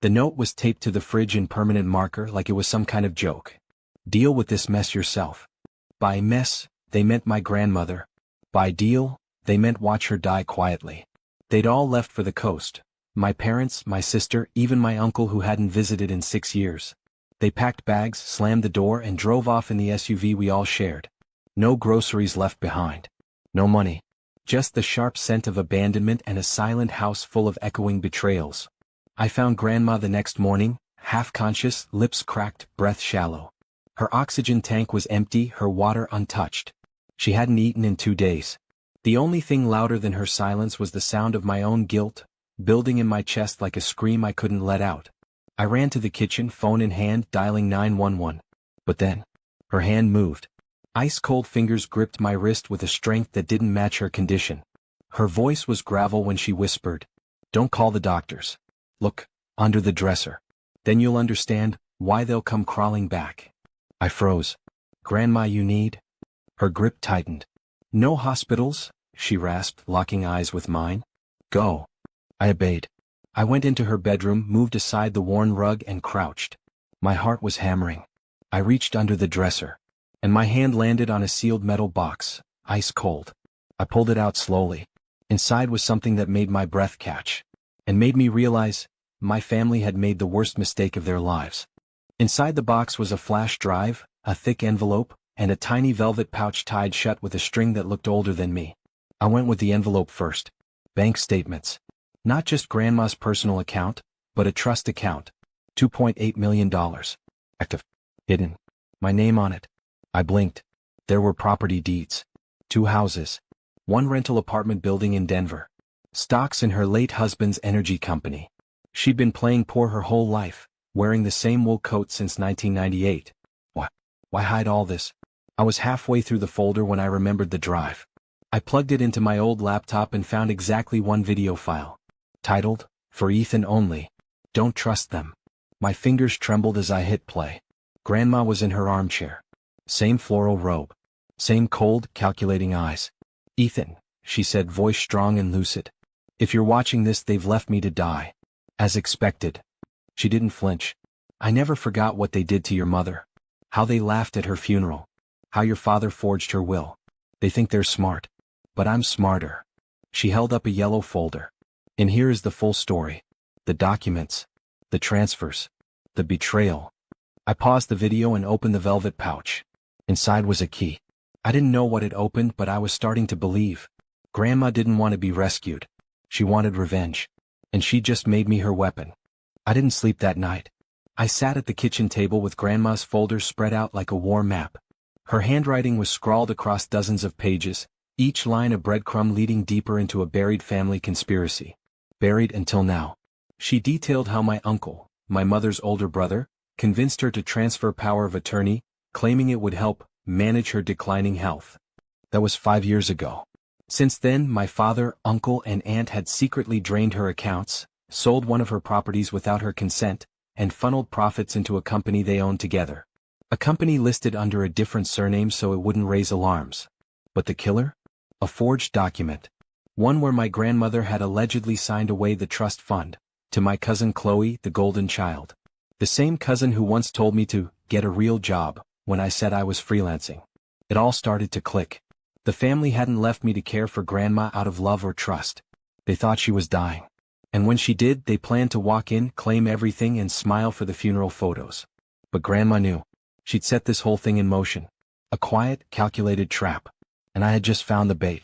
The note was taped to the fridge in permanent marker like it was some kind of joke. Deal with this mess yourself. By mess, they meant my grandmother. By deal, they meant watch her die quietly. They'd all left for the coast. My parents, my sister, even my uncle who hadn't visited in 6 years. They packed bags, slammed the door and drove off in the SUV we all shared. No groceries left behind. No money. Just the sharp scent of abandonment and a silent house full of echoing betrayals. I found Grandma the next morning, half-conscious, lips cracked, breath shallow. Her oxygen tank was empty, her water untouched. She hadn't eaten in 2 days. The only thing louder than her silence was the sound of my own guilt, building in my chest like a scream I couldn't let out. I ran to the kitchen, phone in hand, dialing 911. But then, her hand moved. Ice-cold fingers gripped my wrist with a strength that didn't match her condition. Her voice was gravel when she whispered, "Don't call the doctors. Look, under the dresser. Then you'll understand why they'll come crawling back." I froze. "Grandma, you need?" Her grip tightened. "No hospitals," she rasped, locking eyes with mine. "Go." I obeyed. I went into her bedroom, moved aside the worn rug and crouched. My heart was hammering. I reached under the dresser. And my hand landed on a sealed metal box, ice cold. I pulled it out slowly. Inside was something that made my breath catch. And made me realize, my family had made the worst mistake of their lives. Inside the box was a flash drive, a thick envelope, and a tiny velvet pouch tied shut with a string that looked older than me. I went with the envelope first. Bank statements. Not just Grandma's personal account, but a trust account. $2.8 million. Active. Hidden. My name on it. I blinked. There were property deeds. 2 houses. 1 rental apartment building in Denver. Stocks in her late husband's energy company. She'd been playing poor her whole life, wearing the same wool coat since 1998. Why hide all this? I was halfway through the folder when I remembered the drive. I plugged it into my old laptop and found exactly one video file. Titled, "For Ethan Only. Don't Trust Them." My fingers trembled as I hit play. Grandma was in her armchair. Same floral robe. Same cold, calculating eyes. "Ethan," she said, voice strong and lucid. "If you're watching this, they've left me to die. As expected." She didn't flinch. "I never forgot what they did to your mother. How they laughed at her funeral. How your father forged her will. They think they're smart. But I'm smarter." She held up a yellow folder. "And here is the full story. The documents. The transfers. The betrayal." I paused the video and opened the velvet pouch. Inside was a key. I didn't know what it opened, but I was starting to believe. Grandma didn't want to be rescued. She wanted revenge. And she just made me her weapon. I didn't sleep that night. I sat at the kitchen table with Grandma's folders spread out like a war map. Her handwriting was scrawled across dozens of pages, each line a breadcrumb leading deeper into a buried family conspiracy. Buried until now. She detailed how my uncle, my mother's older brother, convinced her to transfer power of attorney, claiming it would help manage her declining health. That was 5 years ago. Since then, my father, uncle, and aunt had secretly drained her accounts, sold one of her properties without her consent, and funneled profits into a company they owned together. A company listed under a different surname so it wouldn't raise alarms. But the killer? A forged document. One where my grandmother had allegedly signed away the trust fund, to my cousin Chloe, the golden child. The same cousin who once told me to get a real job when I said I was freelancing. It all started to click. The family hadn't left me to care for Grandma out of love or trust. They thought she was dying. And when she did, they planned to walk in, claim everything, and smile for the funeral photos. But Grandma knew. She'd set this whole thing in motion. A quiet, calculated trap. And I had just found the bait.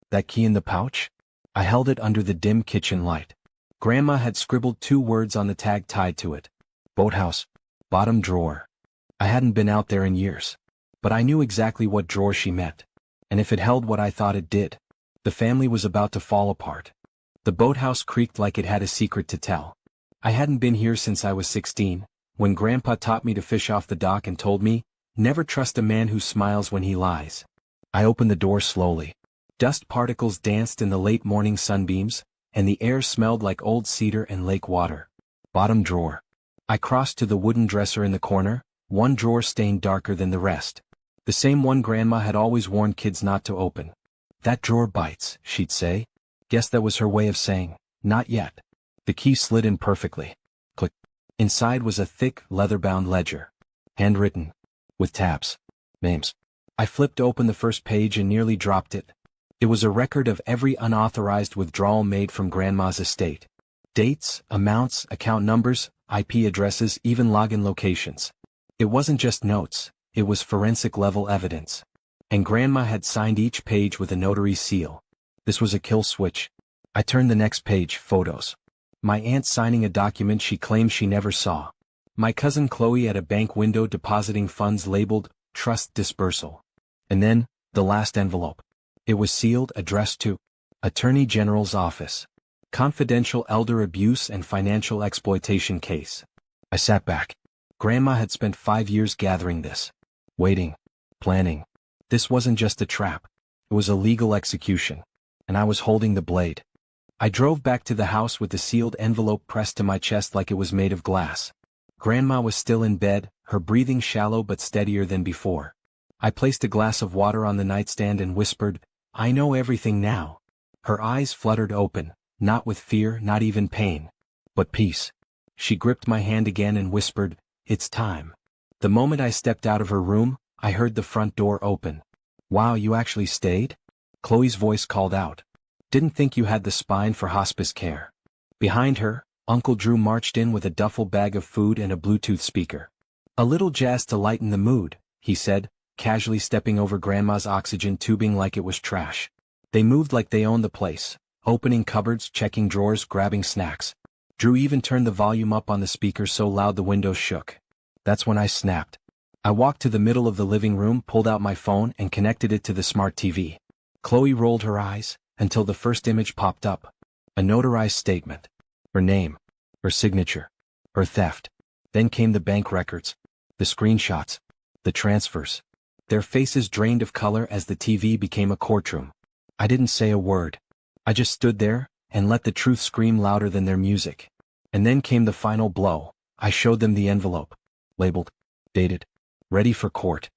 That key in the pouch? I held it under the dim kitchen light. Grandma had scribbled 2 words on the tag tied to it. Boathouse. Bottom drawer. I hadn't been out there in years. But I knew exactly what drawer she meant. And if it held what I thought it did, the family was about to fall apart. The boathouse creaked like it had a secret to tell. I hadn't been here since I was 16, when Grandpa taught me to fish off the dock and told me, never trust a man who smiles when he lies. I opened the door slowly. Dust particles danced in the late morning sunbeams, and the air smelled like old cedar and lake water. Bottom drawer. I crossed to the wooden dresser in the corner, one drawer stained darker than the rest. The same one Grandma had always warned kids not to open. "That drawer bites," she'd say. Guess that was her way of saying, "Not yet." The key slid in perfectly. Click. Inside was a thick, leather-bound ledger. Handwritten. With tabs. Names. I flipped open the first page and nearly dropped it. It was a record of every unauthorized withdrawal made from Grandma's estate. Dates, amounts, account numbers, IP addresses, even login locations. It wasn't just notes, it was forensic-level evidence. And Grandma had signed each page with a notary's seal. This was a kill switch. I turned the next page, photos. My aunt signing a document she claimed she never saw. My cousin Chloe at a bank window depositing funds labeled, Trust Dispersal. And then, the last envelope. It was sealed, addressed to Attorney General's Office. Confidential elder abuse and financial exploitation case. I sat back. Grandma had spent 5 years gathering this. Waiting. Planning. This wasn't just a trap. It was a legal execution. And I was holding the blade. I drove back to the house with the sealed envelope pressed to my chest like it was made of glass. Grandma was still in bed, her breathing shallow but steadier than before. I placed a glass of water on the nightstand and whispered, "I know everything now." Her eyes fluttered open, not with fear, not even pain, but peace. She gripped my hand again and whispered, "It's time." The moment I stepped out of her room, I heard the front door open. "Wow, you actually stayed?" Chloe's voice called out. "Didn't think you had the spine for hospice care." Behind her, Uncle Drew marched in with a duffel bag of food and a Bluetooth speaker. "A little jazz to lighten the mood," he said, casually stepping over Grandma's oxygen tubing like it was trash. They moved like they owned the place, opening cupboards, checking drawers, grabbing snacks. Drew even turned the volume up on the speaker so loud the windows shook. That's when I snapped. I walked to the middle of the living room, pulled out my phone and connected it to the smart TV. Chloe rolled her eyes, until the first image popped up. A notarized statement. Her name. Her signature. Her theft. Then came the bank records. The screenshots. The transfers. Their faces drained of color as the TV became a courtroom. I didn't say a word. I just stood there, and let the truth scream louder than their music. And then came the final blow. I showed them the envelope. Labeled. Dated. Ready for court.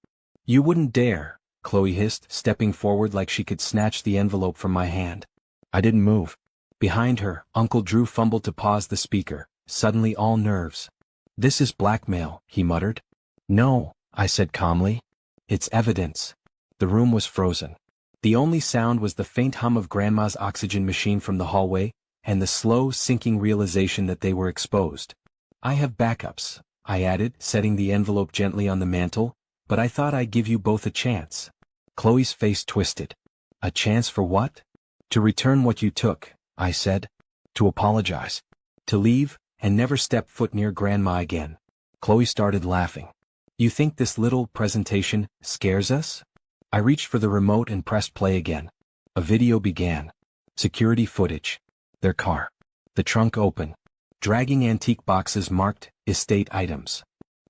"You wouldn't dare," Chloe hissed, stepping forward like she could snatch the envelope from my hand. I didn't move. Behind her, Uncle Drew fumbled to pause the speaker, suddenly all nerves. "This is blackmail," he muttered. "No," I said calmly. "It's evidence." The room was frozen. The only sound was the faint hum of Grandma's oxygen machine from the hallway, and the slow, sinking realization that they were exposed. "I have backups," I added, setting the envelope gently on the mantel, "but I thought I'd give you both a chance." Chloe's face twisted. "A chance for what?" "To return what you took," I said. "To apologize. To leave, and never step foot near Grandma again." Chloe started laughing. "You think this little presentation scares us?" I reached for the remote and pressed play again. A video began. Security footage. Their car. The trunk open. Dragging antique boxes marked, estate items.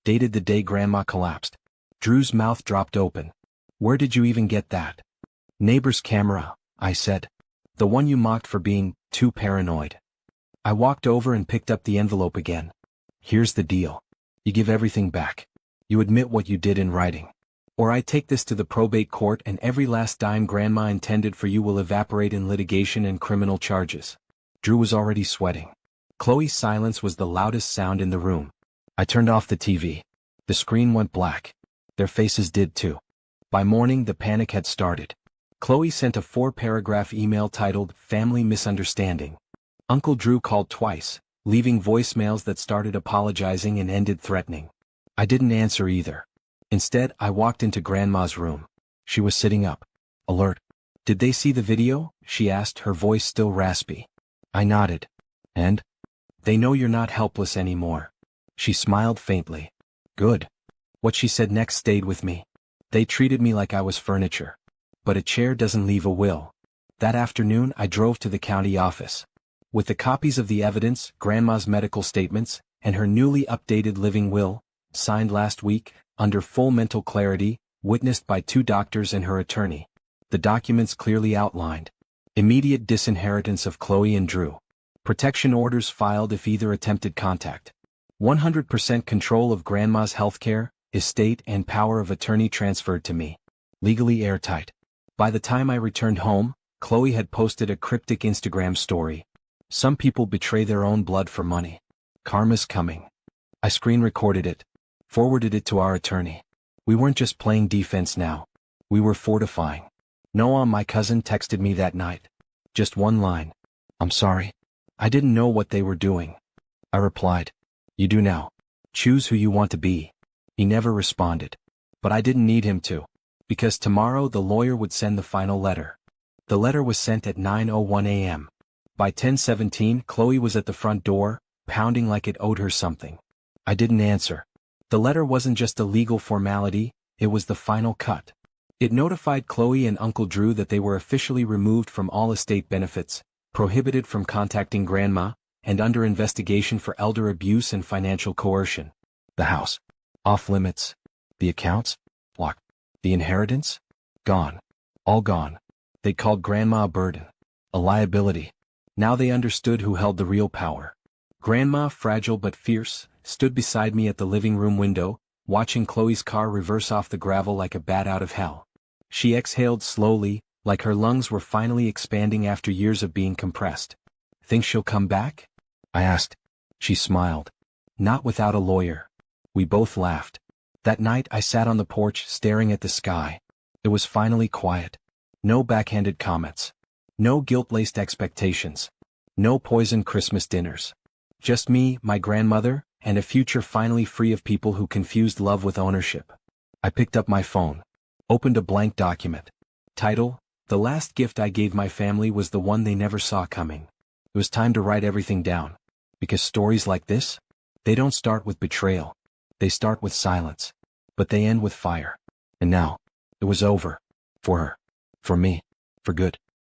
Dated the day Grandma collapsed. Drew's mouth dropped open. "Where did you even get that?" "Neighbor's camera," I said. "The one you mocked for being too paranoid." I walked over and picked up the envelope again. "Here's the deal. You give everything back. You admit what you did in writing. Or I take this to the probate court and every last dime Grandma intended for you will evaporate in litigation and criminal charges." Drew was already sweating. Chloe's silence was the loudest sound in the room. I turned off the TV. The screen went black. Their faces did too. By morning the panic had started. Chloe sent a 4-paragraph email titled "Family Misunderstanding." Uncle Drew called twice, leaving voicemails that started apologizing and ended threatening. I didn't answer either. Instead, I walked into Grandma's room. She was sitting up. Alert. "Did they see the video?" she asked, her voice still raspy. I nodded. "And?" "They know you're not helpless anymore." She smiled faintly. "Good." What she said next stayed with me. "They treated me like I was furniture. But a chair doesn't leave a will." That afternoon I drove to the county office. With the copies of the evidence, Grandma's medical statements, and her newly updated living will, signed last week, under full mental clarity, witnessed by 2 doctors and her attorney. The documents clearly outlined immediate disinheritance of Chloe and Drew. Protection orders filed if either attempted contact. 100% control of Grandma's healthcare, estate and power of attorney transferred to me. Legally airtight. By the time I returned home, Chloe had posted a cryptic Instagram story. "Some people betray their own blood for money. Karma's coming." I screen recorded it, forwarded it to our attorney. We weren't just playing defense now. We were fortifying. Noah, my cousin, texted me that night. Just one line. I'm sorry. I didn't know what they were doing. I replied. You do now. Choose who you want to be. He never responded. But I didn't need him to. Because tomorrow the lawyer would send the final letter. The letter was sent at 9:01 a.m. By 10:17, Chloe was at the front door, pounding like it owed her something. I didn't answer. The letter wasn't just a legal formality, it was the final cut. It notified Chloe and Uncle Drew that they were officially removed from all estate benefits, prohibited from contacting Grandma, and under investigation for elder abuse and financial coercion. The house. Off limits. The accounts. Locked. The inheritance? Gone. All gone. They called Grandma a burden. A liability. Now they understood who held the real power. Grandma, fragile but fierce, stood beside me at the living room window, watching Chloe's car reverse off the gravel like a bat out of hell. She exhaled slowly, like her lungs were finally expanding after years of being compressed. Think she'll come back? I asked. She smiled. Not without a lawyer. We both laughed. That night I sat on the porch staring at the sky. It was finally quiet. No backhanded comments. No guilt-laced expectations. No poisoned Christmas dinners. Just me, my grandmother, and a future finally free of people who confused love with ownership. I picked up my phone. Opened a blank document. Title: The last gift I gave my family was the one they never saw coming. It was time to write everything down. Because stories like this, they don't start with betrayal. They start with silence. But they end with fire. And now, it was over. For her. For me. For good.